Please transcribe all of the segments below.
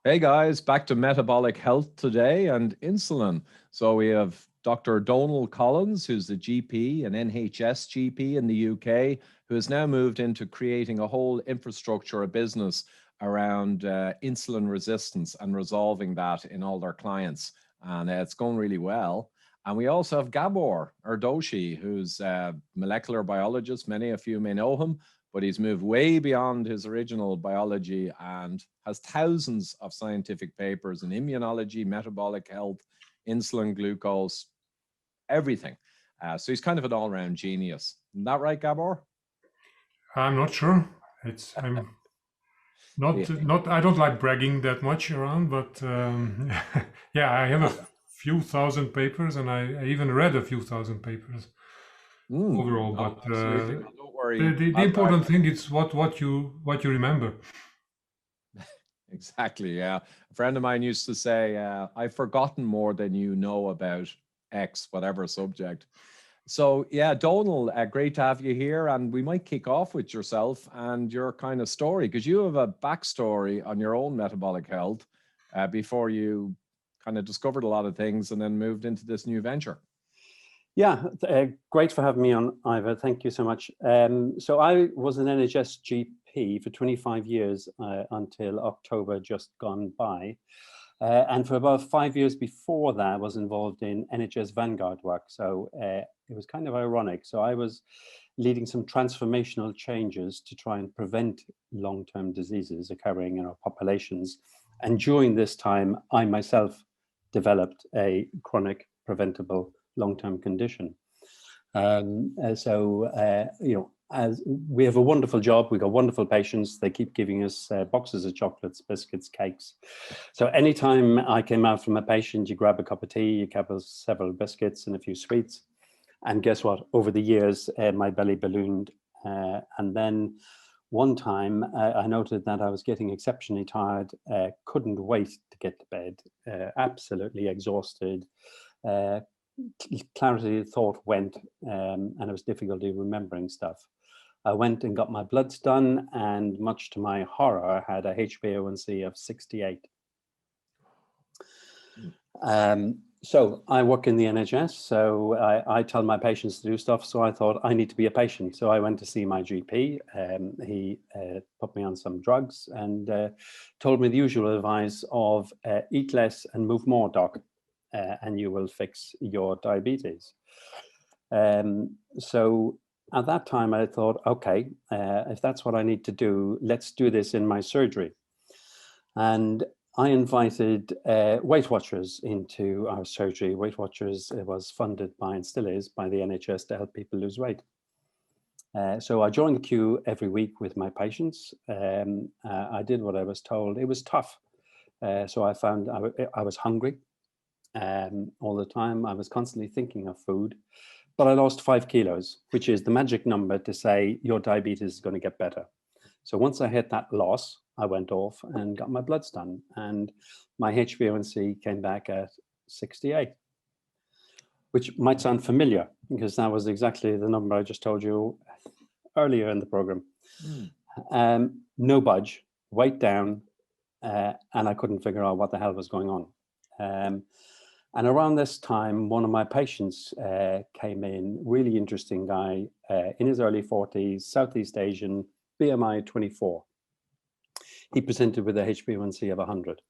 Hey guys, back to metabolic health today and insulin. So we have Dr. Donal Collins, who's the GP, an NHS GP in the UK, who has now moved into creating a whole infrastructure, a business around insulin resistance and resolving that in all their clients. And it's going really well. And we also have Gabor Erdosi, who's a molecular biologist. Many of you may know him, but he's moved way beyond his original biology and has thousands of scientific papers in immunology, metabolic health, insulin, glucose, everything. So he's kind of an all-round genius. Isn't that right, Gabor? I'm not sure. I'm Yeah, not. I don't like bragging that much around, but yeah, I have a few thousand papers, and I even read a few thousand papers overall. No, But absolutely. Well, don't worry. the important thing is what you remember. Exactly. Yeah. A friend of mine used to say, I've forgotten more than you know about X, whatever subject. So, yeah, Donal, great to have you here. And we might kick off with yourself and your kind of story, because you have a backstory on your own metabolic health before you kind of discovered a lot of things and then moved into this new venture. Yeah, great for having me on, Ivor. Thank you so much. So I was an NHS GP for 25 years until October just gone by. And for about 5 years before that, I was involved in NHS Vanguard work. So it was kind of ironic. So I was leading some transformational changes to try and prevent long-term diseases occurring in our populations. And during this time, I myself developed a chronic preventable long-term condition. As we have a wonderful job, we got wonderful patients. They keep giving us boxes of chocolates, biscuits, cakes. So anytime I came out from a patient, you grab a cup of tea, you grab several biscuits and a few sweets. And guess what? Over the years, my belly ballooned. And then one time I noted that I was getting exceptionally tired, couldn't wait to get to bed, absolutely exhausted. Clarity of thought went, and it was difficulty remembering stuff. I went and got my bloods done, and much to my horror, I had a HbA1c of 68. So I work in the NHS, so I tell my patients to do stuff. So I thought I need to be a patient. So I went to see my GP. He put me on some drugs and told me the usual advice of eat less and move more, doc, and you will fix your diabetes. So at that time I thought, okay, if that's what I need to do, let's do this in my surgery. And I invited Weight Watchers into our surgery. Weight Watchers was funded by, and still is, by the NHS to help people lose weight. So I joined the queue every week with my patients. I did what I was told. It was tough. So I found I was hungry all the time. I was constantly thinking of food, but I lost 5 kilos, which is the magic number to say your diabetes is going to get better. So once I hit that loss, I went off and got my bloods done, and my HbA1c came back at 68, which might sound familiar because that was exactly the number I just told you earlier in the program. No budge, weight down, and I couldn't figure out what the hell was going on. And around this time, one of my patients came in, really interesting guy, in his early 40s, Southeast Asian, BMI 24. He presented with a HbA1c of 100.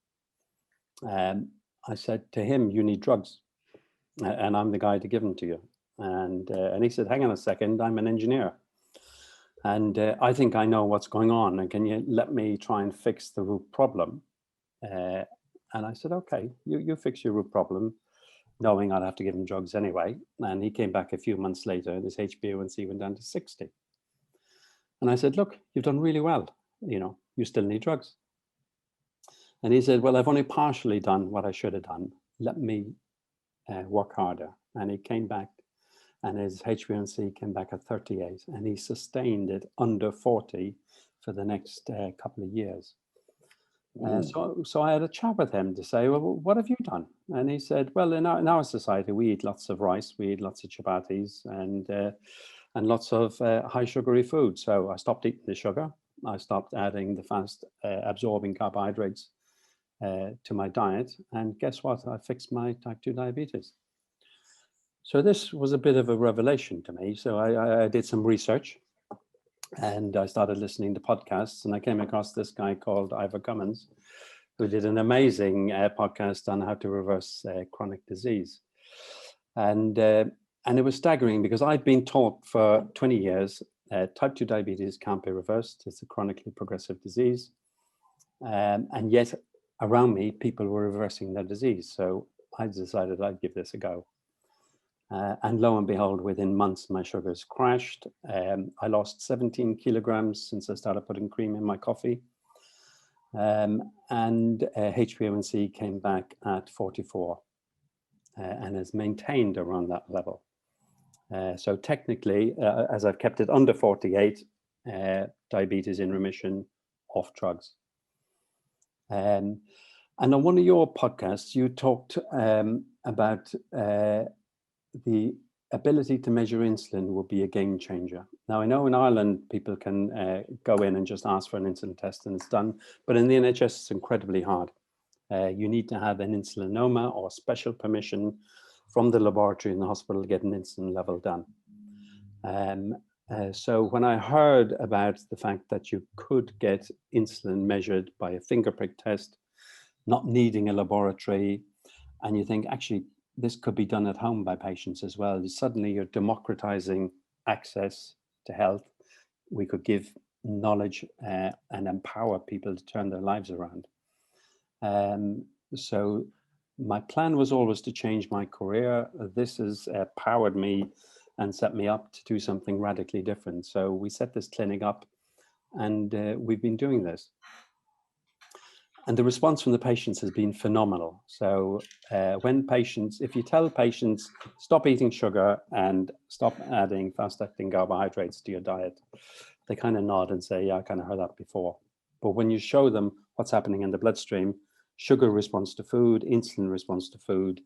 I said to him, you need drugs, and I'm the guy to give them to you. And he said, hang on a second, I'm an engineer. And I think I know what's going on, and can you let me try and fix the root problem? And I said, okay, you fix your root problem, knowing I'd have to give him drugs anyway. And he came back a few months later, and his HbA1c went down to 60. And I said, look, you've done really well. You still need drugs. And he said, well, I've only partially done what I should have done. Let me work harder. And he came back, and his HbA1c came back at 38, and he sustained it under 40 for the next couple of years. So I had a chat with him to say, well, what have you done? And he said, well, in our society, we eat lots of rice, we eat lots of chapatis, and lots of high sugary food. So I stopped eating the sugar. I stopped adding the fast absorbing carbohydrates. to my diet, and guess what? I fixed my type 2 diabetes. So this was a bit of a revelation to me. So I did some research, and I started listening to podcasts, and I came across this guy called Barlowcollins, who did an amazing podcast on how to reverse chronic disease. And it was staggering because I'd been taught for 20 years, type 2 diabetes can't be reversed. It's a chronically progressive disease. And yet around me, people were reversing their disease. So I decided I'd give this a go. And lo and behold, within months, my sugars crashed. I lost 17 kilograms since I started putting cream in my coffee. And HbA1c came back at 44 and has maintained around that level. So technically, as I've kept it under 48, diabetes in remission, off drugs. And on one of your podcasts, you talked about the ability to measure insulin will be a game changer. Now, I know in Ireland, people can go in and just ask for an insulin test and it's done. But in the NHS, it's incredibly hard. You need to have an insulinoma or special permission from the laboratory in the hospital to get an insulin level done. So when I heard about the fact that you could get insulin measured by a finger prick test, not needing a laboratory, and you think, actually, this could be done at home by patients as well. Suddenly you're democratizing access to health. We could give knowledge and empower people to turn their lives around. So my plan was always to change my career. This has powered me and set me up to do something radically different. So we set this clinic up and we've been doing this. And the response from the patients has been phenomenal. So when patients, if you tell patients, stop eating sugar and stop adding fast-acting carbohydrates to your diet, they kind of nod and say, yeah, I kind of heard that before. But when you show them what's happening in the bloodstream, sugar responds to food, insulin responds to food,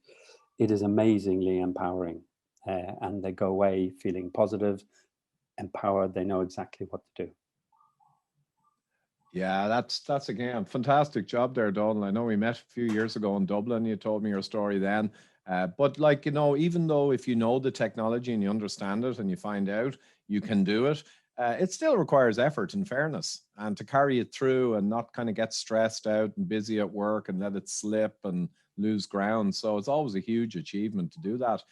it is amazingly empowering. And they go away feeling positive, empowered, they know exactly what to do. Yeah, that's again, fantastic job there, Donald. I know we met a few years ago in Dublin. You told me your story then. But like, you know, even though if you know the technology and you understand it and you find out you can do it, it still requires effort and fairness, and to carry it through and not kind of get stressed out and busy at work and let it slip and lose ground. So it's always a huge achievement to do that.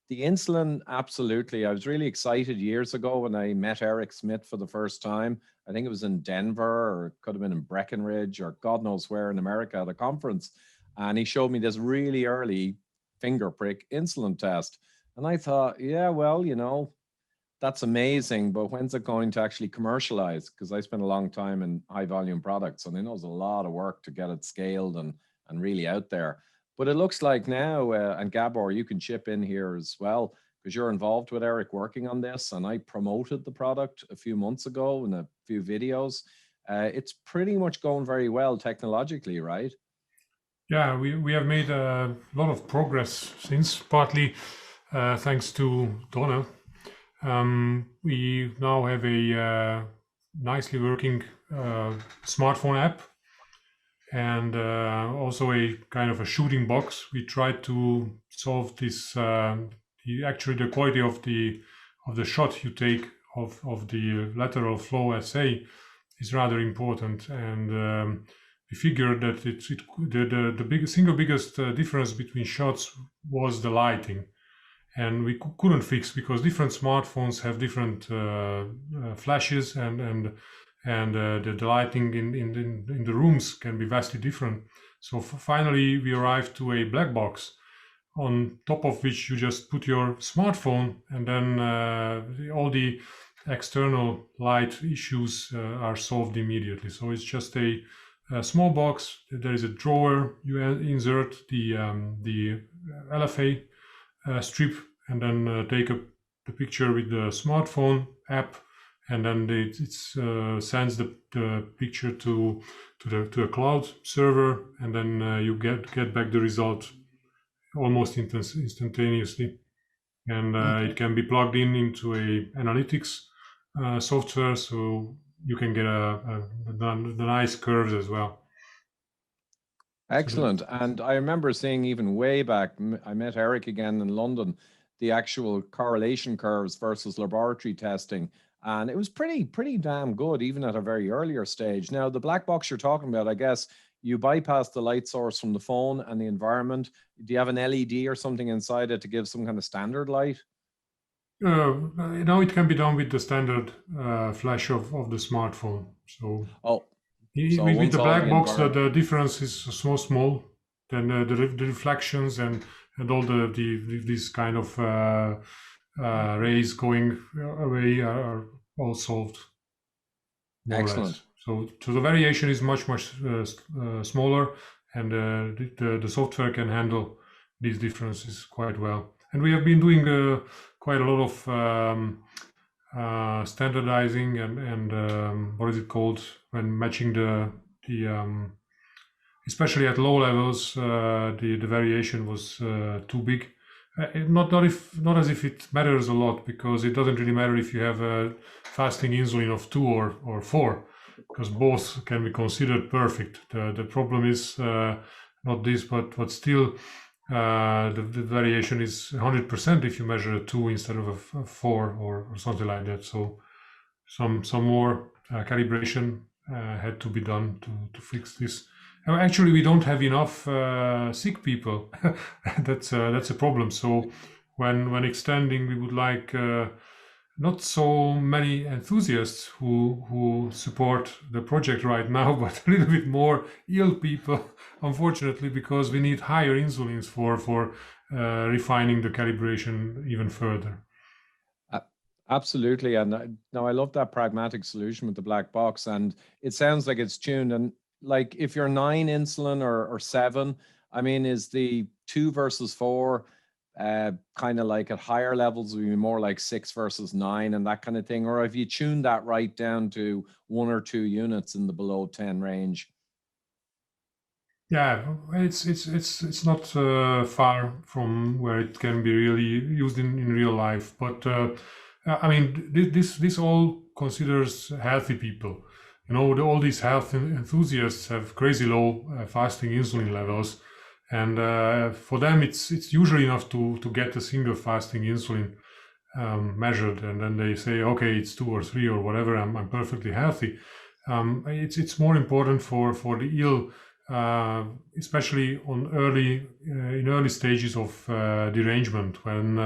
The insulin, absolutely. I was really excited years ago when I met Eric Smith for the first time. I think it was in Denver, or it could have been in Breckenridge, or God knows where in America at a conference. And he showed me this really early finger prick insulin test. And I thought, yeah, well, you know, that's amazing, but when's it going to actually commercialize? Because I spent a long time in high volume products, and I know it's a lot of work to get it scaled and really out there. But it looks like now, and Gabor, you can chip in here as well, because you're involved with Eric working on this, and I promoted the product a few months ago in a few videos. It's pretty much going very well technologically, right? Yeah, we have made a lot of progress since, partly thanks to Donna. We now have a nicely working smartphone app, and also a kind of a shooting box. We tried to solve this. Actually, the quality of the shot you take of the lateral flow assay is rather important, and we figured that the single biggest difference between shots was the lighting, and we couldn't fix because different smartphones have different flashes, and the lighting in the rooms can be vastly different. So finally, we arrived to a black box on top of which you just put your smartphone, and then all the external light issues are solved immediately. So it's just a small box. There is a drawer. You insert the LFA strip, and then take the picture with the smartphone app, and then it sends the picture to a cloud server, and then you get back the result almost instantaneously, and it can be plugged into a analytics software, so you can get the nice curves as well. Excellent. And I remember seeing even way back, I met Eric again in London, the actual correlation curves versus laboratory testing. And it was pretty damn good, even at a very earlier stage. Now, the black box you're talking about, I guess you bypass the light source from the phone and the environment. Do you have an LED or something inside it to give some kind of standard light? Now it can be done with the standard flash of the smartphone. So Oh, so with once the all black the box, environment. the difference is so small. Then the reflections and all these kind of rays going away are all solved, more or Excellent. less. So the variation is much smaller, and the software can handle these differences quite well. And we have been doing quite a lot of standardizing and what is it called, when matching the especially at low levels, the variation was too big. Not as if it matters a lot, because it doesn't really matter if you have a fasting insulin of 2 or 4, because both can be considered perfect. The problem is not this, but still the variation is 100% if you measure a 2 instead of a 4 or something like that. So some more calibration had to be done to fix this. Actually, we don't have enough sick people. That's a problem. So when extending, we would like not so many enthusiasts who support the project right now, but a little bit more ill people, unfortunately, because we need higher insulins for refining the calibration even further. Absolutely. And now I love that pragmatic solution with the black box. And it sounds like it's tuned. And like if you're 9 insulin or 7, I mean, is the 2 versus 4 kind of like at higher levels, would be more like 6 versus 9 and that kind of thing? Or have you tuned that right down to 1 or 2 units in the below 10 range? Yeah, it's not far from where it can be really used in real life. But I mean, this all considers healthy people. You know, all these health enthusiasts have crazy low fasting insulin levels, and for them it's usually enough to get a single fasting insulin measured, and then they say, okay, it's 2 or 3 or whatever. I'm perfectly healthy. It's more important for the ill. Especially in early stages of derangement, when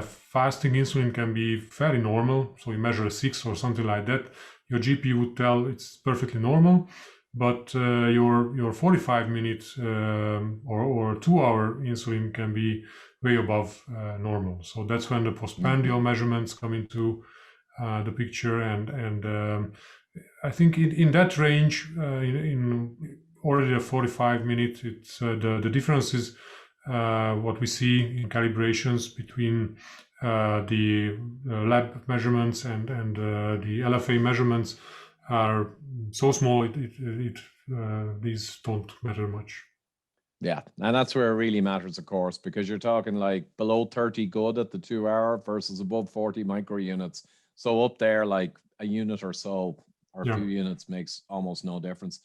fasting insulin can be very normal. So you measure a 6 or something like that, your GP would tell it's perfectly normal, but your 45-minute or 2-hour insulin can be way above normal. So that's when the postprandial measurements come into the picture, and I think in that range, in already a 45-minute, it's the differences what we see in calibrations between the lab measurements and the LFA measurements are so small, these don't matter much. Yeah, and that's where it really matters, of course, because you're talking like below 30 good at the 2-hour versus above 40 microunits. So up there, like a unit or so, or a few units makes almost no difference.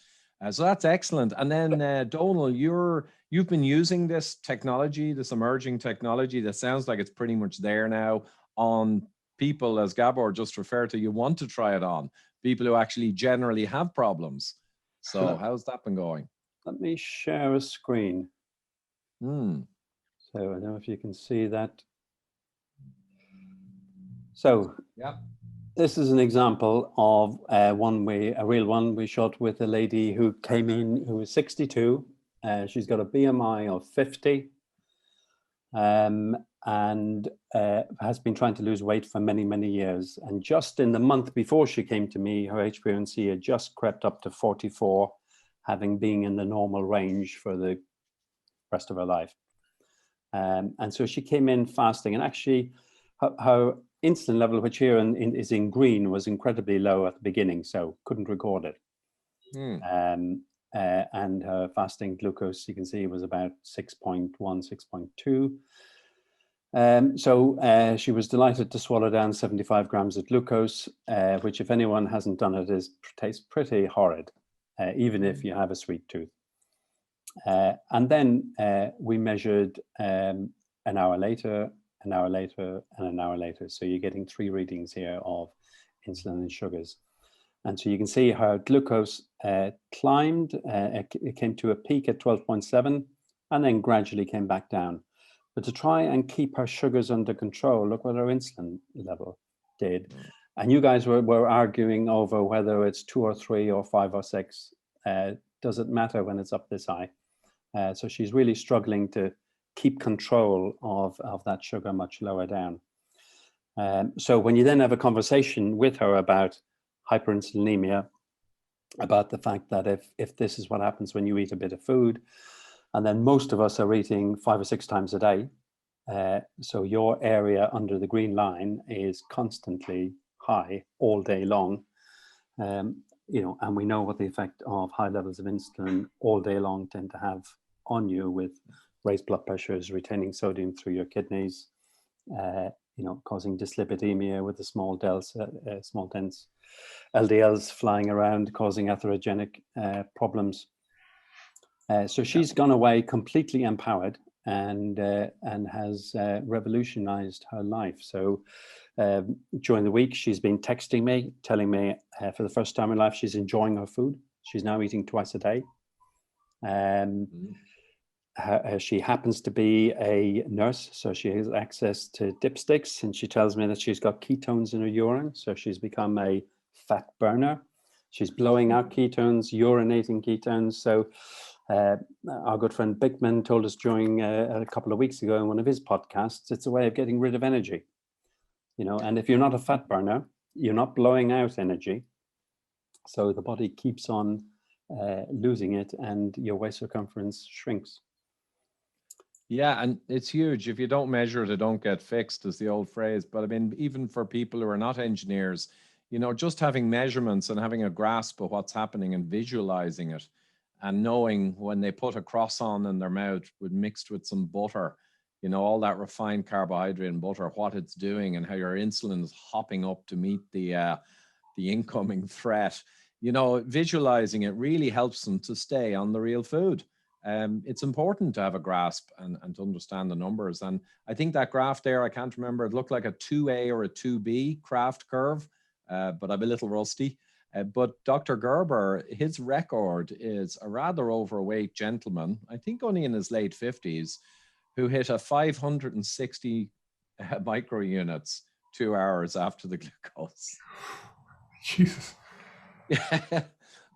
So that's excellent. And then Donal, you've been using this technology, this emerging technology that sounds like it's pretty much there now on people, as Gabor just referred to. You want to try it on people who actually generally have problems. So how's that been going? Let me share a screen. So I don't know if you can see that. So yeah, this is an example of a real one we shot with a lady who came in who was 62. She's got a BMI of 50 and has been trying to lose weight for many, many years. And just in the month before she came to me, her HbA1c had just crept up to 44, having been in the normal range for the rest of her life. And so she came in fasting, and actually her insulin level, which here is in green, was incredibly low at the beginning, so couldn't record it. And her fasting glucose, you can see, was about 6.1, 6.2. So she was delighted to swallow down 75 grams of glucose, which, if anyone hasn't done it, tastes pretty horrid, even if you have a sweet tooth. And then we measured an hour later, an hour later, and an hour later. So you're getting 3 readings here of insulin and sugars. And so you can see how glucose climbed. It came to a peak at 12.7 and then gradually came back down. But to try and keep our sugars under control, look what our insulin level did. And you guys were arguing over whether it's 2 or 3 or 5 or 6. Doesn't matter when it's up this high. So she's really struggling to keep control of that sugar much lower down. So when you then have a conversation with her about hyperinsulinemia, about the fact that if this is what happens when you eat a bit of food, and then most of us are eating 5 or 6 times a day, so your area under the green line is constantly high all day long, you know, and we know what the effect of high levels of insulin all day long tend to have on you, with raised blood pressures, retaining sodium through your kidneys, you know, causing dyslipidemia with the small dense LDLs flying around, causing atherogenic problems. So she's gone away completely empowered and has revolutionized her life. So during the week, she's been texting me, telling me for the first time in life, she's enjoying her food. She's now eating twice a day. She happens to be a nurse, so she has access to dipsticks, and she tells me that she's got ketones in her urine, so she's become a fat burner. She's blowing out ketones, urinating ketones. So our good friend Bickman told us during a couple of weeks ago in one of his podcasts, it's a way of getting rid of energy, you know. And if you're not a fat burner, you're not blowing out energy, so the body keeps on losing it, and your waist circumference shrinks. Yeah, and it's huge. If you don't measure it, it don't get fixed, is the old phrase. But I mean, even for people who are not engineers, you know, just having measurements and having a grasp of what's happening and visualizing it, and knowing when they put a croissant in their mouth mixed with some butter, you know, all that refined carbohydrate and butter, what it's doing, and how your insulin is hopping up to meet the incoming threat. You know, visualizing it really helps them to stay on the real food. It's important to have a grasp and to understand the numbers. And I think that graph there, I can't remember, it looked like a 2A or a 2B Kraft curve, but I'm a little rusty. But Dr. Gerber, his record is a rather overweight gentleman, I think only in his late 50s, who hit a 560 microunits 2 hours after the glucose. Jesus.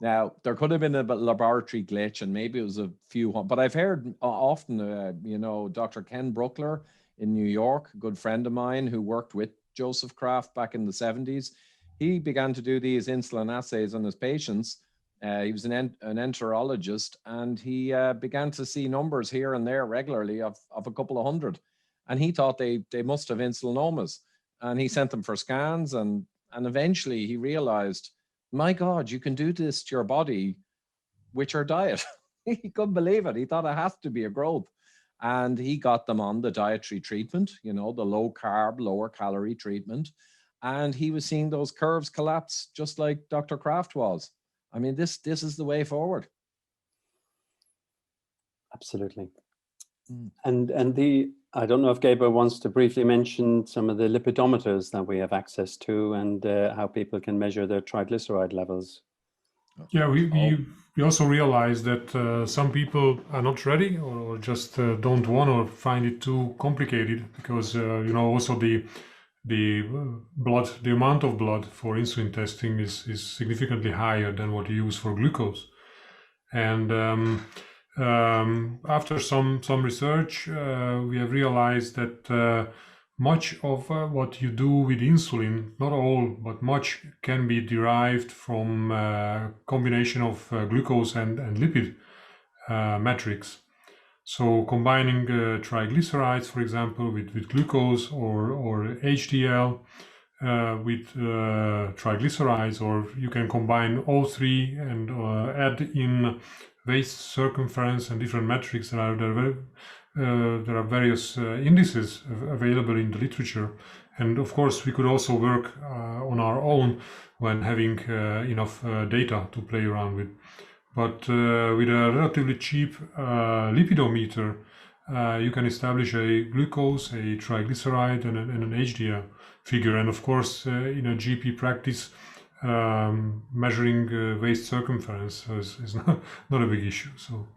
Now, there could have been a laboratory glitch, and maybe it was a few, but I've heard often, you know, Dr. Ken Bruckler in New York, a good friend of mine who worked with Joseph Kraft back in the 70s, he began to do these insulin assays on his patients. He was an enterologist, and he began to see numbers here and there regularly of a couple of hundred. And he thought they must have insulinomas. And he sent them for scans, and eventually he realized, my God, you can do this to your body with your diet. He couldn't believe it. He thought it has to be a growth. And he got them on the dietary treatment, you know, the low carb, lower calorie treatment. And he was seeing those curves collapse just like Dr. Kraft was. I mean, this is the way forward. Absolutely. And I don't know if Gabriel wants to briefly mention some of the lipidometers that we have access to, and how people can measure their triglyceride levels. Yeah, we also realize that some people are not ready, or just don't want, or find it too complicated, because you know, also the amount of blood for insulin testing is significantly higher than what you use for glucose. And after some research, we have realized that much of what you do with insulin, not all, but much, can be derived from a combination of glucose and lipid metrics. So combining triglycerides, for example, with glucose, or HDL with triglycerides, or you can combine all three and add in waist circumference and different metrics. There are various indices available in the literature. And of course, we could also work on our own when having enough data to play around with. But with a relatively cheap lipidometer, you can establish a glucose, a triglyceride, and an HDL figure. And of course, in a GP practice, measuring waist circumference is not a big issue. So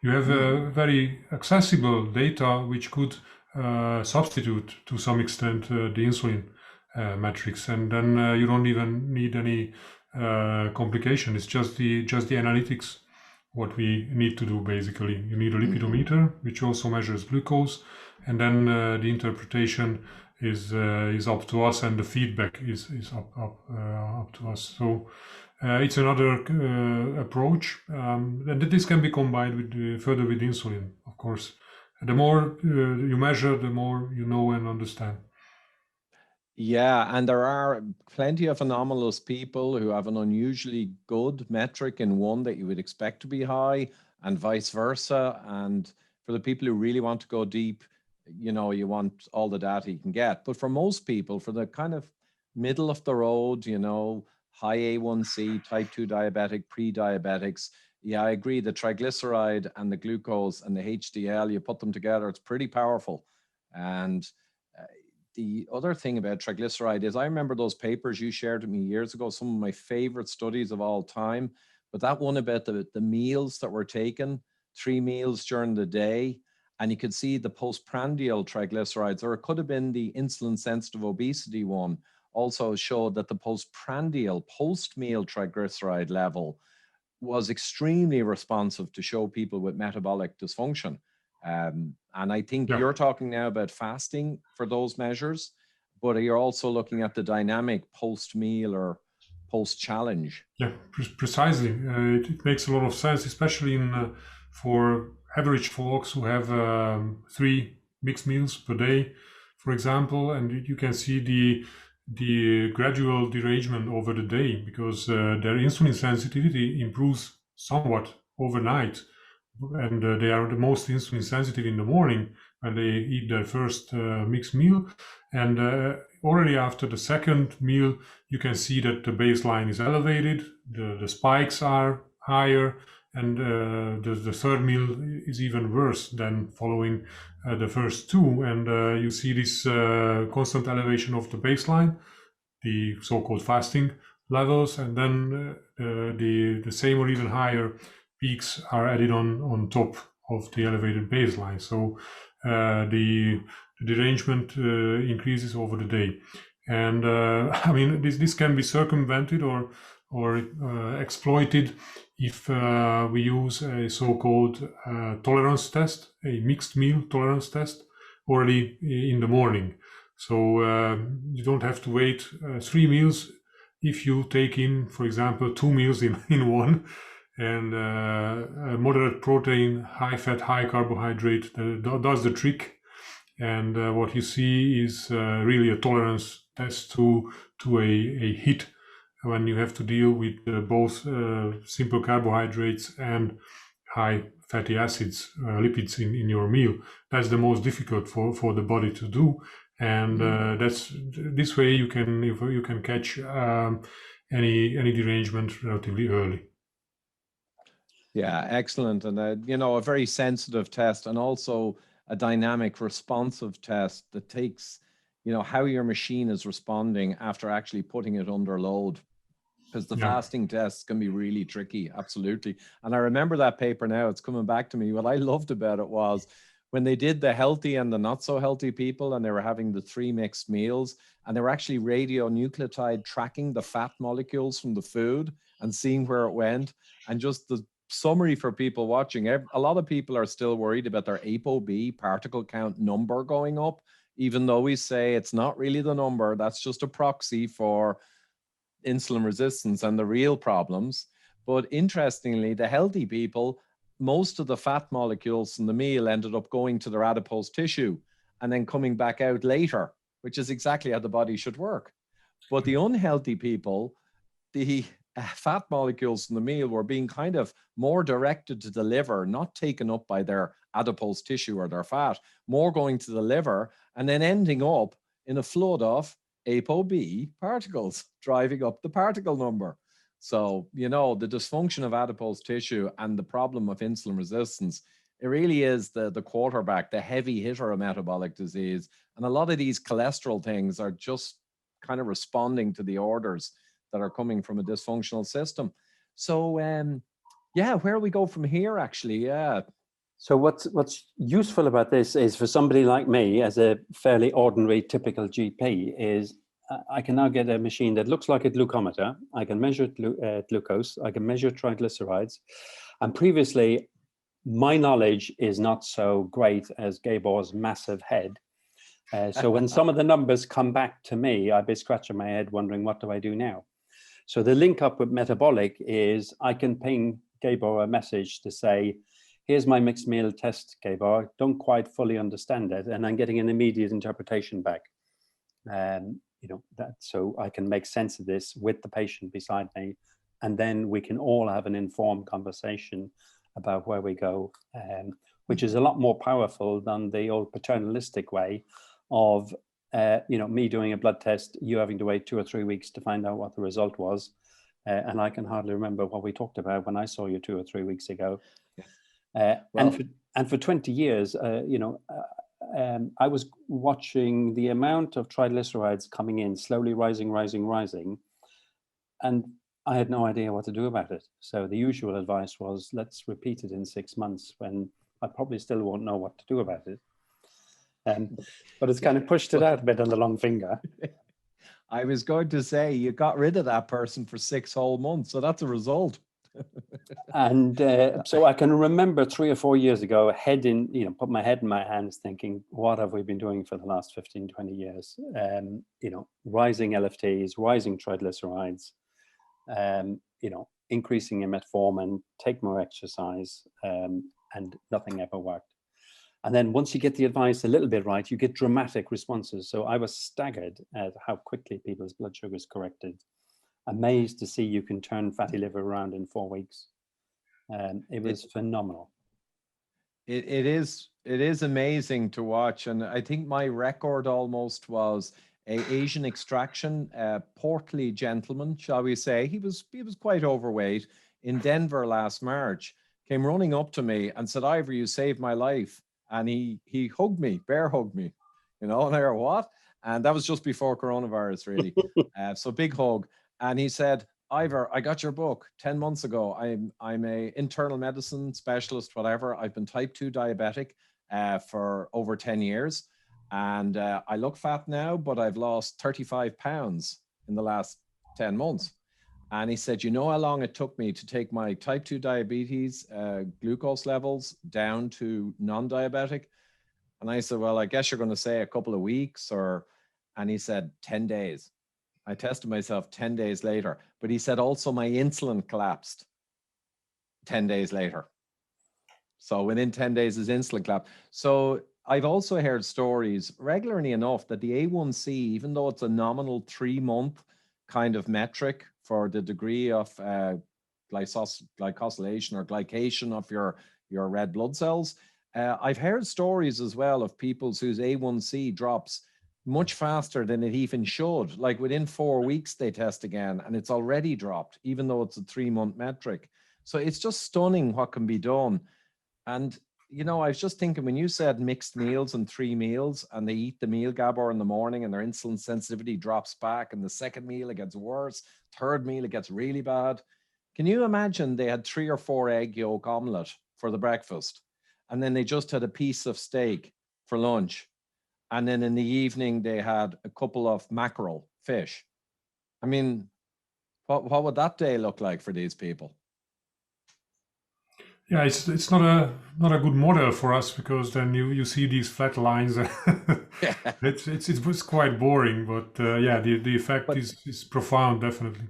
you have very accessible data which could substitute to some extent the insulin metrics, and then you don't even need any complication. It's just the analytics what we need to do. Basically, you need a lipidometer which also measures glucose, and then the interpretation is up to us, and the feedback is up to us. So it's another approach, and this can be combined with further with insulin, of course. The more you measure, the more you know and understand. Yeah, and there are plenty of anomalous people who have an unusually good metric in one that you would expect to be high, and vice versa. And for the people who really want to go deep, you know, you want all the data you can get. But for most people, for the kind of middle of the road, you know, high A1C, type 2 diabetic, pre-diabetics, yeah, I agree. The triglyceride and the glucose and the HDL, you put them together, it's pretty powerful. And the other thing about triglyceride is I remember those papers you shared with me years ago, some of my favorite studies of all time, but that one about the meals that were taken, 3 meals during the day, and you could see the postprandial triglycerides, or it could have been the insulin sensitive obesity one, also showed that the postprandial post-meal triglyceride level was extremely responsive to show people with metabolic dysfunction. And I think you're talking now about fasting for those measures, but you're also looking at the dynamic post-meal or post-challenge. Yeah, precisely. It makes a lot of sense, especially for average folks who have 3 mixed meals per day, for example, and you can see the gradual derangement over the day, because their insulin sensitivity improves somewhat overnight, and they are the most insulin sensitive in the morning when they eat their first mixed meal, and already after the second meal you can see that the baseline is elevated, the spikes are higher, and the third meal is even worse than following the first two, and you see this constant elevation of the baseline, the so-called fasting levels, and then the same or even higher peaks are added on top of the elevated baseline. So the derangement increases over the day, and I mean this can be circumvented or exploited if we use a so-called tolerance test, a mixed meal tolerance test, already in the morning. So you don't have to wait 3 meals if you take in, for example, 2 meals in one, and moderate protein, high fat, high carbohydrate does the trick. And what you see is really a tolerance test to a hit when you have to deal with both simple carbohydrates and high fatty acids, lipids in your meal. That's the most difficult for the body to do, and that's this way you can catch any derangement relatively early. Yeah, excellent. And you know, a very sensitive test, and also a dynamic responsive test that takes, you know, how your machine is responding after actually putting it under load, because the fasting tests can be really tricky. Absolutely. And I remember that paper now, it's coming back to me. What I loved about it was when they did the healthy and the not so healthy people, and they were having the 3 mixed meals, and they were actually radionuclide tracking the fat molecules from the food and seeing where it went. And just the summary for people watching, a lot of people are still worried about their ApoB, particle count number, going up, even though we say it's not really the number, that's just a proxy for insulin resistance and the real problems. But interestingly, the healthy people, most of the fat molecules in the meal ended up going to their adipose tissue and then coming back out later, which is exactly how the body should work. But the unhealthy people, the fat molecules in the meal were being kind of more directed to the liver, not taken up by their adipose tissue or their fat, more going to the liver, and then ending up in a flood of ApoB particles, driving up the particle number. So, you know, the dysfunction of adipose tissue and the problem of insulin resistance, it really is the quarterback, the heavy hitter of metabolic disease. And a lot of these cholesterol things are just kind of responding to the orders that are coming from a dysfunctional system. So, yeah, where we go from here, actually, yeah. So what's useful about this is for somebody like me, as a fairly ordinary, typical GP, is I can now get a machine that looks like a glucometer. I can measure glucose. I can measure triglycerides. And previously, my knowledge is not so great as Gabor's massive head. So when some of the numbers come back to me, I'd be scratching my head wondering, what do I do now? So the link up with metabolic is I can ping Gabor a message to say, here's my mixed meal test, Gabor. Don't quite fully understand it. And I'm getting an immediate interpretation back. You know, so I can make sense of this with the patient beside me. And then we can all have an informed conversation about where we go, which is a lot more powerful than the old paternalistic way of, you know, me doing a blood test, you having to wait 2 or 3 weeks to find out what the result was. And I can hardly remember what we talked about when I saw you 2 or 3 weeks ago. And for 20 years, you know, I was watching the amount of triglycerides coming in, slowly rising, and I had no idea what to do about it. So the usual advice was, let's repeat it in 6 months, when I probably still won't know what to do about it. But it's kind of pushed it out a bit on the long finger. I was going to say, you got rid of that person for 6 whole months, so that's a result. And so I can remember 3 or 4 years ago, put my head in my hands thinking, what have we been doing for the last 15, 20 years? You know, rising LFTs, rising triglycerides, you know, increasing in metformin, take more exercise, and nothing ever worked. And then once you get the advice a little bit right, you get dramatic responses. So I was staggered at how quickly people's blood sugars corrected. Amazed to see you can turn fatty liver around in 4 weeks. It was phenomenal. It is amazing to watch. And I think my record almost was a Asian extraction, portly gentleman, shall we say. He was quite overweight, in Denver last March, came running up to me and said, Ivor, you saved my life. And he hugged me, bear hugged me, you know, and I go, what? And that was just before coronavirus, really. So big hug. And he said, Ivor, I got your book 10 months ago. I'm a internal medicine specialist, whatever. I've been type 2 diabetic for over 10 years. And I look fat now, but I've lost 35 pounds in the last 10 months. And he said, you know how long it took me to take my type 2 diabetes glucose levels down to non-diabetic? And I said, well, I guess you're going to say a couple of weeks, and he said 10 days. I tested myself 10 days later, but he said also my insulin collapsed 10 days later. So within 10 days, his insulin collapsed. So I've also heard stories regularly enough that the A1C, even though it's a nominal 3-month kind of metric for the degree of glycosylation or glycation of your red blood cells, I've heard stories as well of people whose A1C drops much faster than it even should. Like within 4 weeks, they test again and it's already dropped, even though it's a 3-month metric. So it's just stunning what can be done. And, you know, I was just thinking when you said mixed meals and 3 meals and they eat the meal, Gabor, in the morning and their insulin sensitivity drops back, and the second meal, it gets worse. Third meal, it gets really bad. Can you imagine they had 3 or 4 egg yolk omelette for the breakfast, and then they just had a piece of steak for lunch, and then in the evening they had a couple of mackerel fish? I mean, what would that day look like for these people? Yeah, it's not a good model for us, because then you see these flat lines. It's quite boring, but yeah, the effect is profound, definitely.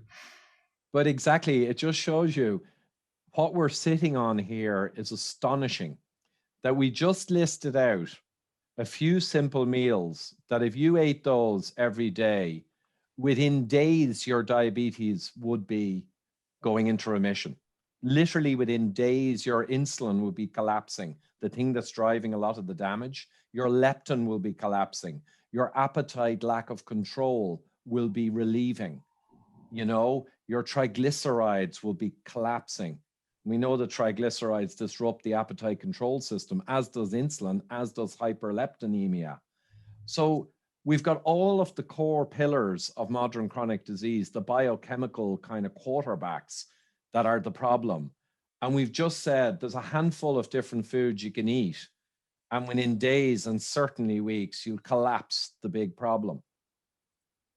But exactly, it just shows you what we're sitting on here is astonishing, that we just listed out a few simple meals that if you ate those every day, within days, your diabetes would be going into remission. Literally within days, your insulin would be collapsing, the thing that's driving a lot of the damage. Your leptin will be collapsing. Your appetite, lack of control will be relieving. You know, your triglycerides will be collapsing. We know that triglycerides disrupt the appetite control system, as does insulin, as does hyperleptinemia. So we've got all of the core pillars of modern chronic disease, the biochemical kind of quarterbacks that are the problem. And we've just said there's a handful of different foods you can eat. And within days and certainly weeks, you'll collapse the big problem.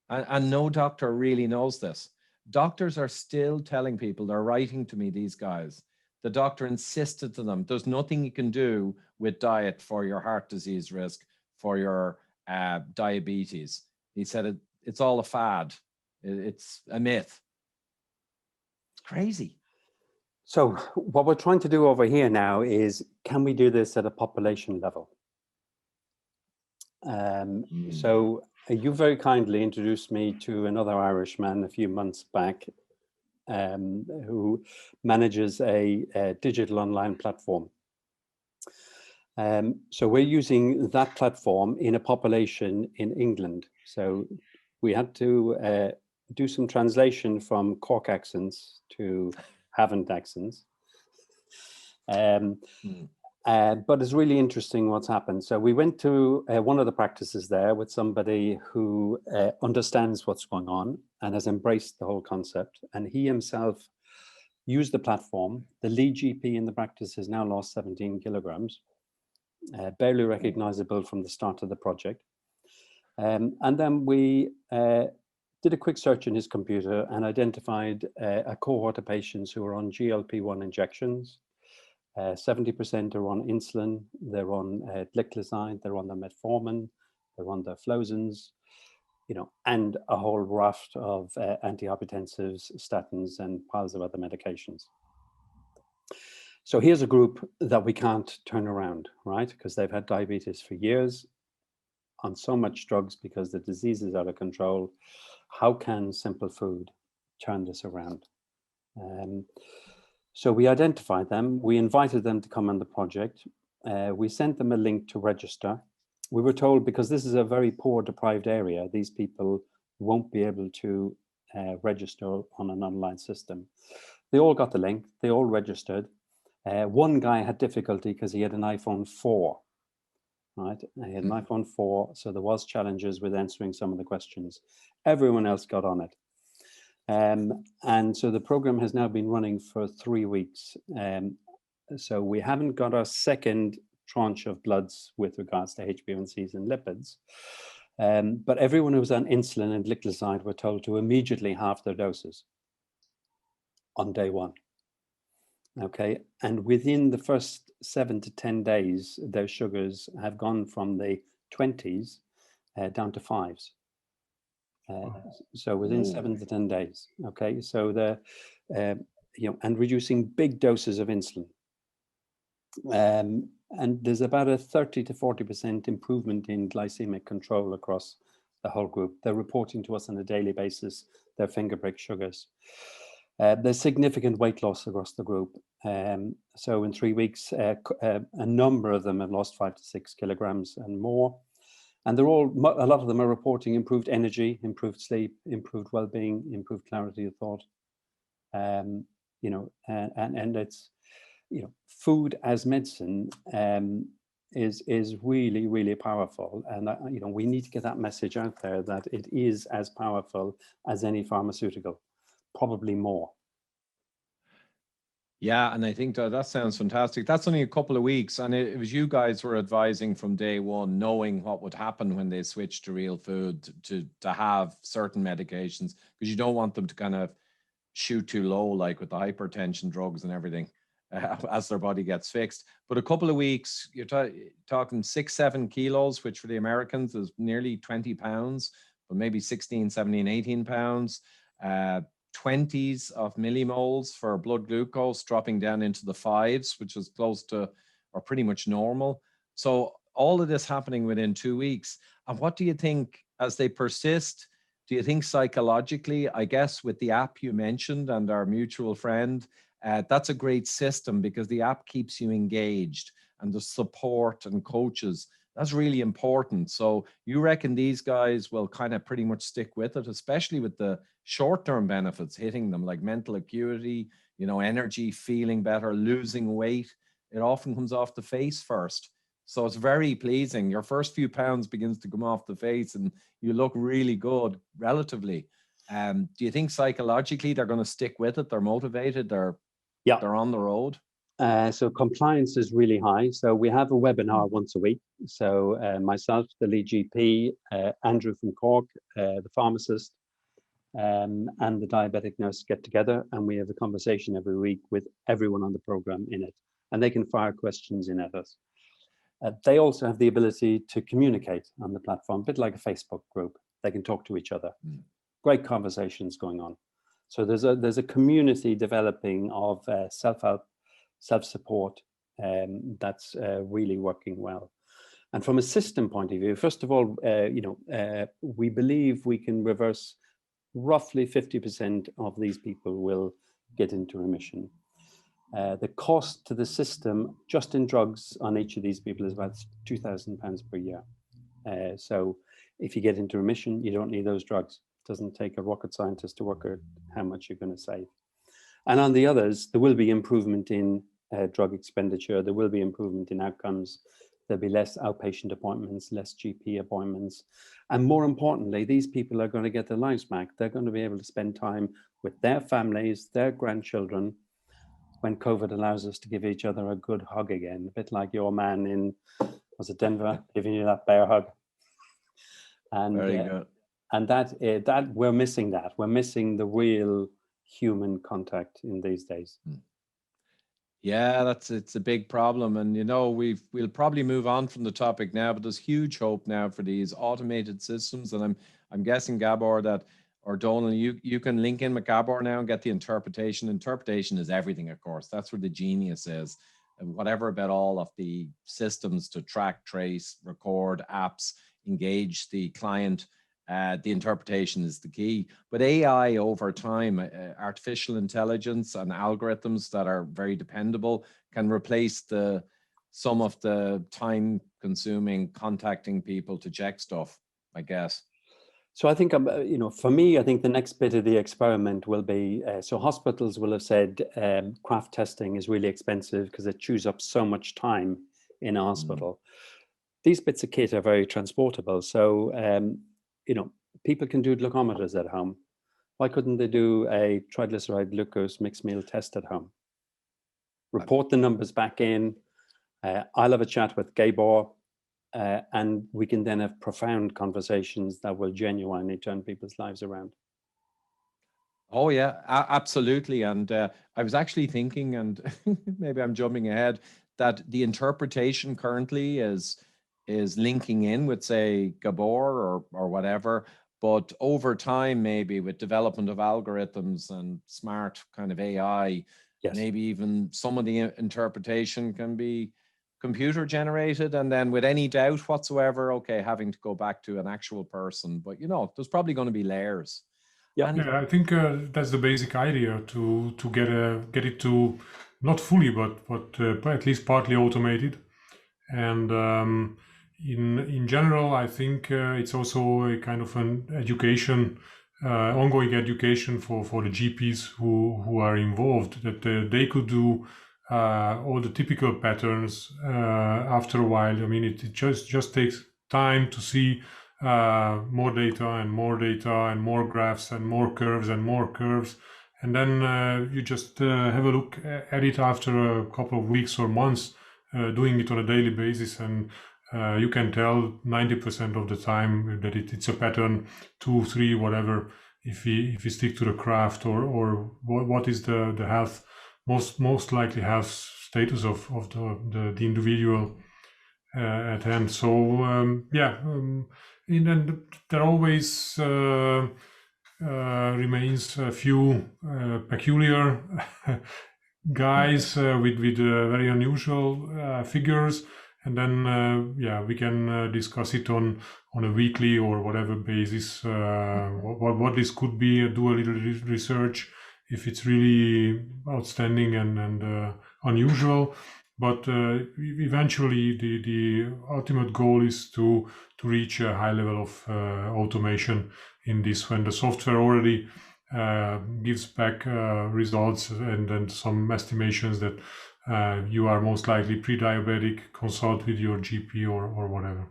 And no doctor really knows this. Doctors are still telling people, they're writing to me, these guys. The doctor insisted to them, there's nothing you can do with diet for your heart disease risk, for your diabetes. He said it's all a fad. It's a myth. It's crazy. So what we're trying to do over here now is, can we do this at a population level? So you very kindly introduced me to another Irishman a few months back, who manages a digital online platform. So we're using that platform in a population in England. So we had to do some translation from Cork accents to Havant accents. But it's really interesting what's happened. So we went to one of the practices there with somebody who understands what's going on and has embraced the whole concept. And he himself used the platform. The lead GP in the practice has now lost 17 kilograms, barely recognizable from the start of the project. And then we did a quick search in his computer and identified a cohort of patients who are on GLP-1 injections. 70% are on insulin, they're on gliclazide, they're on the metformin, they're on the flozins, and a whole raft of antihypertensives, statins, and piles of other medications. So here's a group that we can't turn around, right? Because they've had diabetes for years on so much drugs because the disease is out of control. How can simple food turn this around? So we identified them, we invited them to come on the project. We sent them a link to register. We were told, because this is a very poor, deprived area, these people won't be able to register on an online system. They all got the link, they all registered. One guy had difficulty because he had an iPhone 4, right? He had an iPhone 4, so there was challenges with answering some of the questions. Everyone else got on it. And so the program has now been running for 3 weeks. So we haven't got our second tranche of bloods with regards to HbA1cs and lipids. But everyone who was on insulin and gliclazide were told to immediately halve their doses on day 1. Okay, and within the first 7 to 10 days, their sugars have gone from the 20s down to 5s. So within 7 to 10 days. Okay, so and reducing big doses of insulin. And there's about a 30 to 40% improvement in glycemic control across the whole group. They're reporting to us on a daily basis their finger prick sugars. There's significant weight loss across the group. So in 3 weeks, a number of them have lost 5 to 6 kilograms and more. And a lot of them are reporting improved energy, improved sleep, improved well-being, improved clarity of thought. And it's, food as medicine is really, really powerful. And, we need to get that message out there that it is as powerful as any pharmaceutical, probably more. Yeah, and I think that sounds fantastic. That's only a couple of weeks, and it was you guys were advising from day one, knowing what would happen when they switched to real food, to have certain medications, because you don't want them to kind of shoot too low, like with the hypertension drugs and everything, as their body gets fixed. But a couple of weeks, you're talking 6-7 kilos, which for the Americans is nearly 20 pounds, but maybe 16, 17, 18 pounds. 20s of millimoles for blood glucose, dropping down into the 5s, which is close to or pretty much normal. So all of this happening within 2 weeks. And what do you think as they persist? Do you think psychologically, I guess with the app you mentioned and our mutual friend, that's a great system because the app keeps you engaged, and the support and coaches That's really important. So you reckon these guys will kind of pretty much stick with it, especially with the short-term benefits hitting them, like mental acuity, energy, feeling better, losing weight. It often comes off the face first. So it's very pleasing. Your first few pounds begins to come off the face and you look really good relatively. Do you think psychologically they're going to stick with it? They're motivated, they're on the road? So compliance is really high. So we have a webinar once a week. So myself, the lead GP, Andrew from Cork, the pharmacist, and the diabetic nurse get together, and we have a conversation every week with everyone on the program in it, and they can fire questions in at us. They also have the ability to communicate on the platform, a bit like a Facebook group. They can talk to each other. Great conversations going on. So there's a community developing of self-help, self-support, that's really working well. And from a system point of view, first of all, we believe we can reverse roughly 50% of these people will get into remission. The cost to the system, just in drugs on each of these people, is about £2,000 per year. So if you get into remission, you don't need those drugs. It doesn't take a rocket scientist to work out how much you're going to save. And on the others, there will be improvement in drug expenditure. There will be improvement in outcomes. There'll be less outpatient appointments, less GP appointments. And more importantly, these people are going to get their lives back. They're going to be able to spend time with their families, their grandchildren, when COVID allows us to give each other a good hug again, a bit like your man in, was it Denver, giving you that bear hug. And, very good. And that we're missing that. We're missing the real human contact in these days. Yeah, it's a big problem. And, we'll probably move on from the topic now, but there's huge hope now for these automated systems. And I'm guessing, Gabor, that, or Donal, you can link in with Gabor now and get the interpretation. Interpretation is everything, of course. That's where the genius is. And whatever about all of the systems to track, trace, record, apps, engage the client, the interpretation is the key. But AI over time, artificial intelligence and algorithms that are very dependable can replace some of the time consuming contacting people to check stuff, I guess. So I think, for me, I think the next bit of the experiment will be, so hospitals will have said craft testing is really expensive because it chews up so much time in a hospital. These bits of kit are very transportable. So, people can do glucometers at home. Why couldn't they do a triglyceride glucose mixed meal test at home? Report the numbers back in. I'll have a chat with Gabor. And we can then have profound conversations that will genuinely turn people's lives around. Oh yeah, absolutely. And I was actually thinking, and maybe I'm jumping ahead, that the interpretation currently is linking in with, say, Gabor or whatever, but over time, maybe with development of algorithms and smart kind of AI, maybe even some of the interpretation can be computer generated, and then with any doubt whatsoever, having to go back to an actual person. But there's probably going to be layers. Yeah, I think that's the basic idea, to get it to not fully, but at least partly automated. And in general, I think it's also a kind of an education, ongoing education for the GPs who are involved, that they could do all the typical patterns after a while. I mean, it just takes time to see more data and more data and more graphs and more curves and more curves. And then you just have a look at it after a couple of weeks or months, doing it on a daily basis. And you can tell 90% of the time that it's a pattern, 2, 3, whatever, if we stick to the craft or what is the health, most likely health status of the individual at hand. So and then there always remains a few peculiar guys with very unusual figures, and then we can discuss it on a weekly or whatever basis, what this could be, do a little research if it's really outstanding and unusual. but eventually the ultimate goal is to reach a high level of automation in this, when the software already gives back results and some estimations that you are most likely pre-diabetic, consult with your GP or whatever.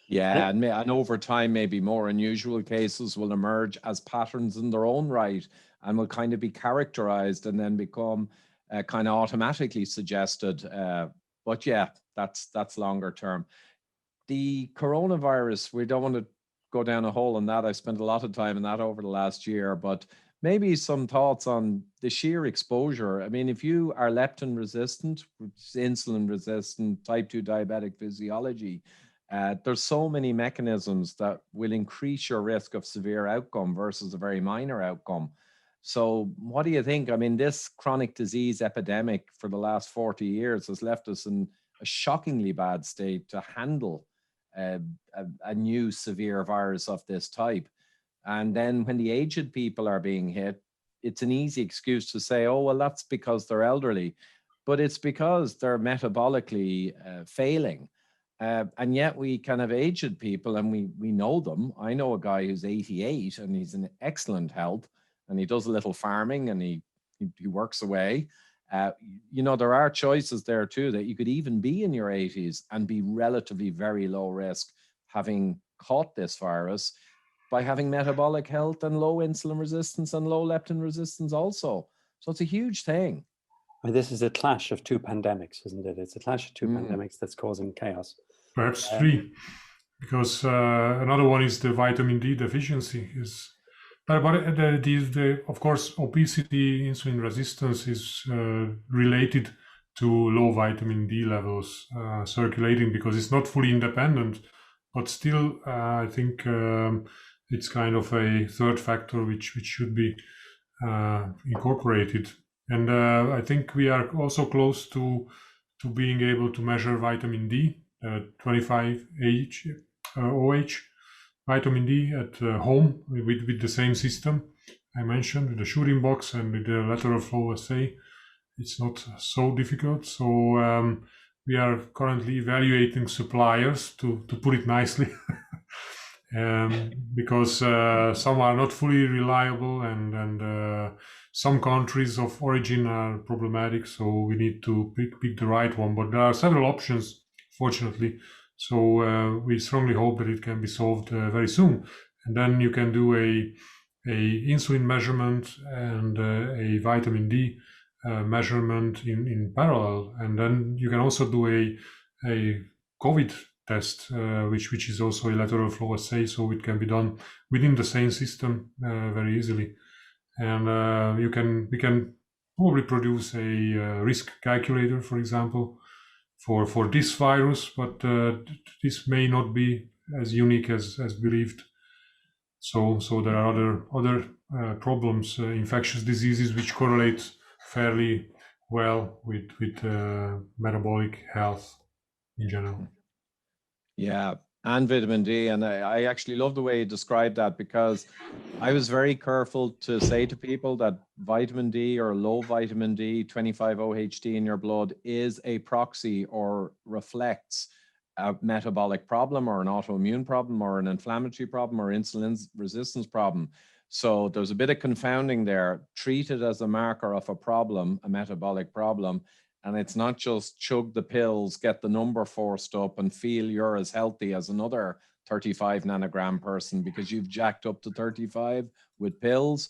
Yeah, and over time, maybe more unusual cases will emerge as patterns in their own right and will kind of be characterized and then become kind of automatically suggested. But yeah, that's longer term. The coronavirus, we don't want to go down a hole in that. I spent a lot of time in that over the last year, but maybe some thoughts on the sheer exposure. I mean, if you are leptin resistant, insulin resistant, type 2 diabetic physiology, there's so many mechanisms that will increase your risk of severe outcome versus a very minor outcome. So what do you think? I mean, this chronic disease epidemic for the last 40 years has left us in a shockingly bad state to handle a new severe virus of this type. And then when the aged people are being hit, it's an easy excuse to say, oh, well, that's because they're elderly. But it's because they're metabolically failing. And yet we kind of aged people and we know them. I know a guy who's 88 and he's in excellent health and he does a little farming and he works away. You know, there are choices there too, that you could even be in your 80s and be relatively very low risk having caught this virus by having metabolic health and low insulin resistance and low leptin resistance also. So it's a huge thing. I mean, this is a clash of two pandemics, isn't it? It's a clash of two pandemics that's causing chaos. Perhaps three, because another one is the vitamin D deficiency. But of course, obesity, insulin resistance is related to low vitamin D levels circulating, because it's not fully independent, but still, I think it's kind of a third factor which should be incorporated. And I think we are also close to being able to measure vitamin D, 25 OH vitamin D at home with the same system I mentioned, with the shooting box and with the lateral flow assay. It's not so difficult. So we are currently evaluating suppliers, to put it nicely, because some are not fully reliable and some countries of origin are problematic. So we need to pick the right one. But there are several options, fortunately. So we strongly hope that it can be solved very soon. And then you can do a insulin measurement and a vitamin D measurement in parallel. And then you can also do a COVID test, which is also a lateral flow assay. So it can be done within the same system very easily. And we can probably produce a risk calculator, for example, for this virus, but this may not be as unique as believed. So there are other problems, infectious diseases, which correlate fairly well with metabolic health in general. Yeah, and vitamin D. And I actually love the way you described that, because I was very careful to say to people that vitamin D or low vitamin D, 25 OHD in your blood, is a proxy or reflects a metabolic problem or an autoimmune problem or an inflammatory problem or insulin resistance problem. So there's a bit of confounding there. Treat it as a marker of a problem, a metabolic problem. And it's not just chug the pills, get the number forced up and feel you're as healthy as another 35 nanogram person because you've jacked up to 35 with pills.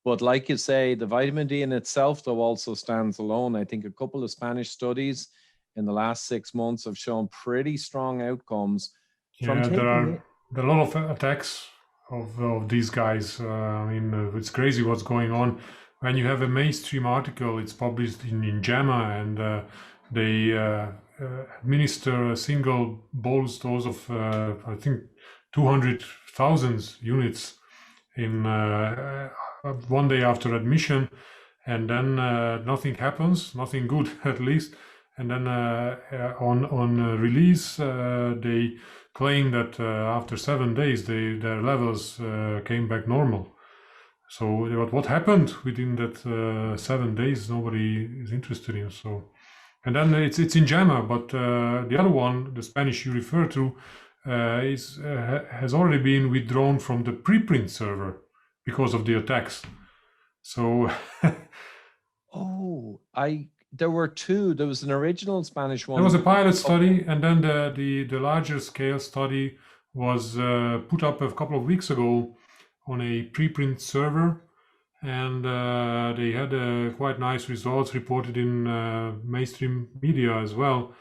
But like you say, the vitamin D in itself, though, also stands alone. I think a couple of Spanish studies in the last 6 months have shown pretty strong outcomes. Yeah, there are a lot of attacks of these guys. I mean, it's crazy what's going on. When you have a mainstream article, it's published in JAMA, and they administer a single bolus dose of, I think, 200,000 units in one day after admission, and then nothing happens, nothing good at least. And then on release, they claim that after 7 days, their levels came back normal. So what happened within that 7 days, nobody is interested in. So And then it's in JAMA, but the other one, the Spanish you refer to, has already been withdrawn from the preprint server because of the attacks. So there were two. There was an original Spanish one. There was a pilot study, and then the larger scale study was put up a couple of weeks ago on a preprint server, and they had quite nice results reported in mainstream media as well.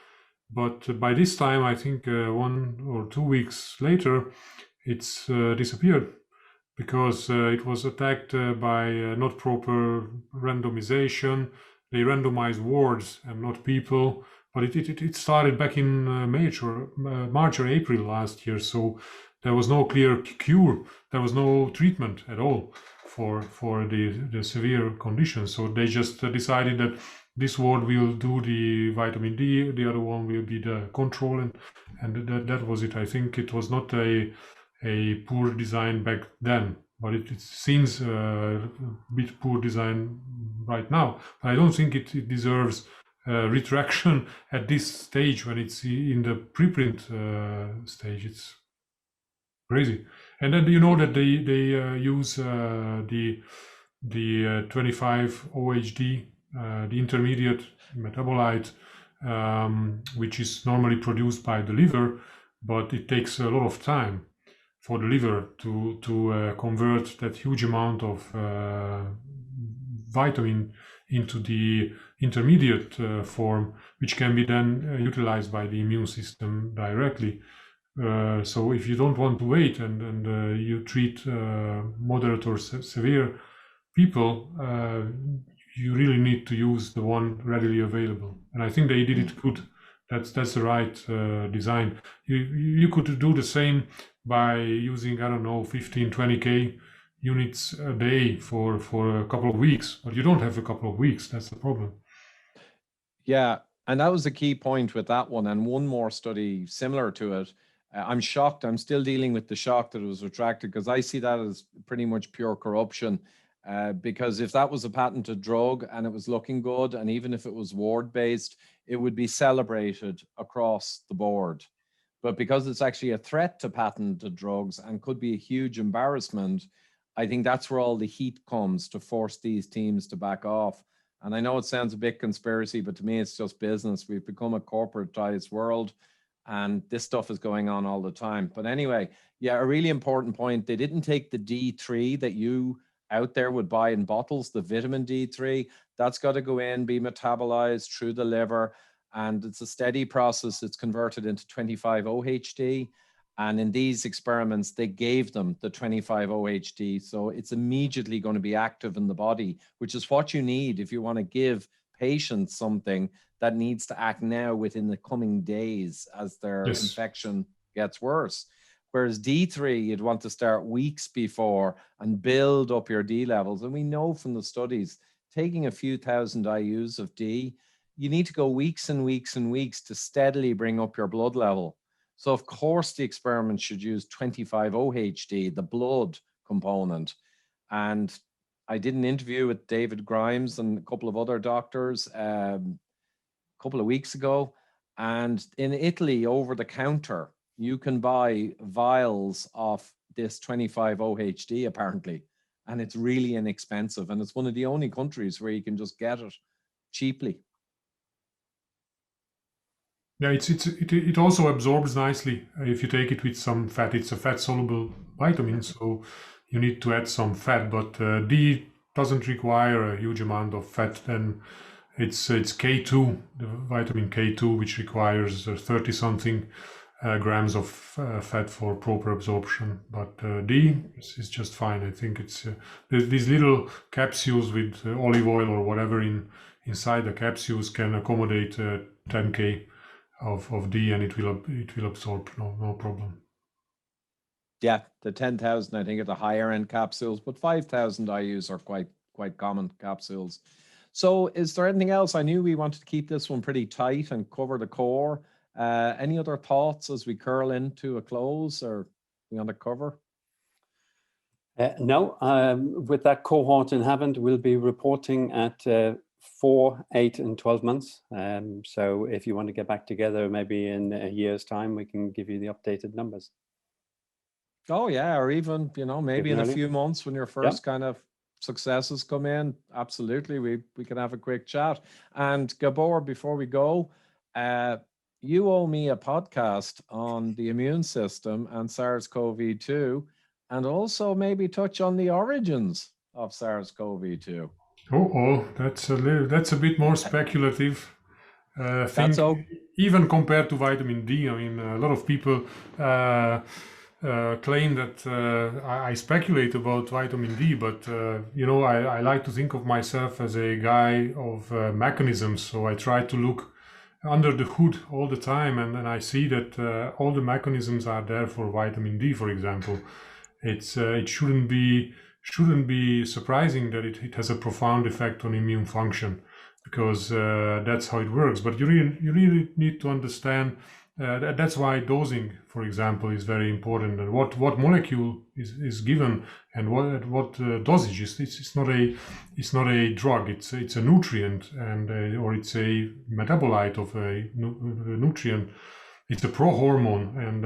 But by this time, I think 1 or 2 weeks later, it's disappeared because it was attacked by not proper randomization. They randomized wards and not people, but it started back in March or April last year. So there was no clear cure. There was no treatment at all for the severe condition. So they just decided that this ward will do the vitamin D, the other one will be the control, and that was it. I think it was not a poor design back then, but it seems a bit poor design right now. But I don't think it deserves retraction at this stage when it's in the preprint stage. It's crazy. And then you know that they use the 25-OHD, the intermediate metabolite, which is normally produced by the liver, but it takes a lot of time for the liver to convert that huge amount of vitamin into the intermediate form, which can be then utilized by the immune system directly. So if you don't want to wait and you treat moderate or severe people, you really need to use the one readily available. And I think they did it good. That's the right design. You could do the same by using, I don't know, 15, 20K units a day for a couple of weeks, but you don't have a couple of weeks. That's the problem. Yeah, and that was the key point with that one. And one more study similar to it. I'm shocked. I'm still dealing with the shock that it was retracted, because I see that as pretty much pure corruption. Because if that was a patented drug and it was looking good, and even if it was ward-based, it would be celebrated across the board. But because it's actually a threat to patented drugs and could be a huge embarrassment, I think that's where all the heat comes to force these teams to back off. And I know it sounds a bit conspiracy, but to me, it's just business. We've become a corporatized world, and this stuff is going on all the time. But anyway, yeah, a really important point. They didn't take the D3 that you out there would buy in bottles, the vitamin D3. That's got to go in, be metabolized through the liver, and it's a steady process. It's converted into 25-OHD. And in these experiments, they gave them the 25-OHD. So it's immediately going to be active in the body, which is what you need if you want to give patients something that needs to act now within the coming days as their infection gets worse. Whereas D3, you'd want to start weeks before and build up your D levels. And we know from the studies, taking a few thousand IUs of D, you need to go weeks and weeks and weeks to steadily bring up your blood level. So of course the experiment should use 25-OHD, the blood component. And I did an interview with David Grimes and a couple of other doctors a couple of weeks ago. And in Italy, over the counter, you can buy vials of this 25-OHD apparently. And it's really inexpensive. And it's one of the only countries where you can just get it cheaply. Yeah, it also absorbs nicely if you take it with some fat. It's a fat-soluble vitamin, so you need to add some fat. But D doesn't require a huge amount of fat. Then it's K2, the vitamin K2, which requires 30-something grams of fat for proper absorption. But D is just fine. I think it's these little capsules with olive oil or whatever inside the capsules can accommodate 10K. Of D, and it will absorb no problem. Yeah, the 10,000 I think are the higher end capsules, but 5,000 IUs are quite common capsules. So is there anything else? I knew we wanted to keep this one pretty tight and cover the core. Any other thoughts as we curl into a close, or we want to cover? No, with that cohort in hand, we'll be reporting at 4, 8, and 12 months. So if you want to get back together, maybe in a year's time, we can give you the updated numbers. Oh yeah, or even, maybe in a earlier. few months when your first kind of successes come in. Absolutely, we can have a quick chat. And Gabor, before we go, you owe me a podcast on the immune system and SARS-CoV-2, and also maybe touch on the origins of SARS-CoV-2. That's a bit more speculative. Even compared to vitamin D, I mean, a lot of people claim that I speculate about vitamin D, but I like to think of myself as a guy of mechanisms. So I try to look under the hood all the time, and I see that all the mechanisms are there for vitamin D, for example. It shouldn't be surprising that it has a profound effect on immune function, because that's how it works. But you really need to understand. That's why dosing, for example, is very important, and what molecule is given and what dosage is. It's not a drug. It's a nutrient, and or it's a metabolite of a nutrient. It's a prohormone, and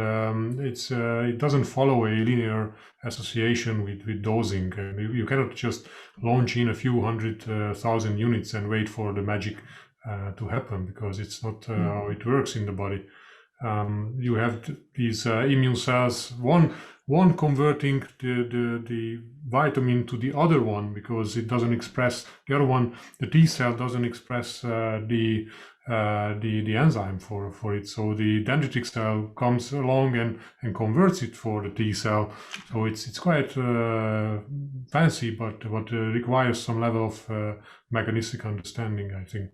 it doesn't follow a linear association with dosing. You cannot just launch in a few 100,000 units and wait for the magic to happen, because it's not how it works in the body. You have these immune cells, one converting the vitamin to the other one, because it doesn't express the other one. The T cell doesn't express the enzyme for it. So the dendritic cell comes along and converts it for the T cell. So it's quite fancy, but requires some level of mechanistic understanding, I think.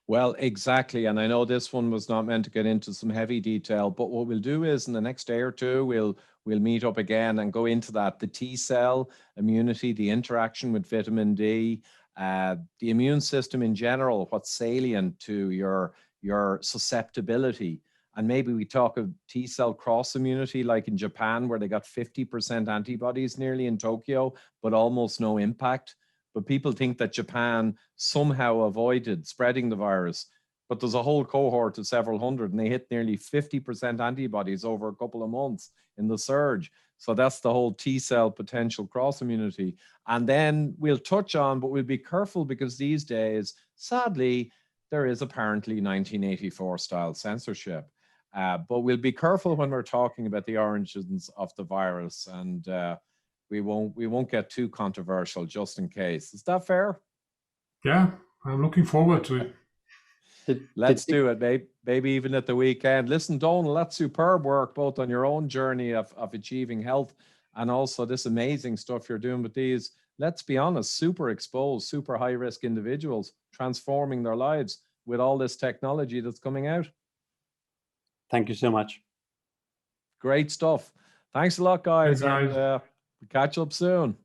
Well, exactly. And I know this one was not meant to get into some heavy detail, but what we'll do is in the next day or two, we'll meet up again and go into that, the T cell immunity, the interaction with vitamin D, the immune system in general, what's salient to your susceptibility. And maybe we talk of T cell cross immunity, like in Japan, where they got 50% antibodies nearly in Tokyo, but almost no impact. But people think that Japan somehow avoided spreading the virus. But there's a whole cohort of several hundred, and they hit nearly 50% antibodies over a couple of months in the surge. So that's the whole T cell potential cross immunity. And then we'll touch on, but we'll be careful, because these days, sadly, there is apparently 1984 style censorship. But we'll be careful when we're talking about the origins of the virus, and we won't get too controversial, just in case. Is that fair? Yeah, I'm looking forward to it. Let's do it, maybe even at the weekend. Listen, Donal, that's superb work, both on your own journey of achieving health and also this amazing stuff you're doing with these, let's be honest, super exposed, super high risk individuals, transforming their lives with all this technology that's coming out. Thank you so much. Great stuff. Thanks a lot, guys. Thanks, guys. And, catch up soon.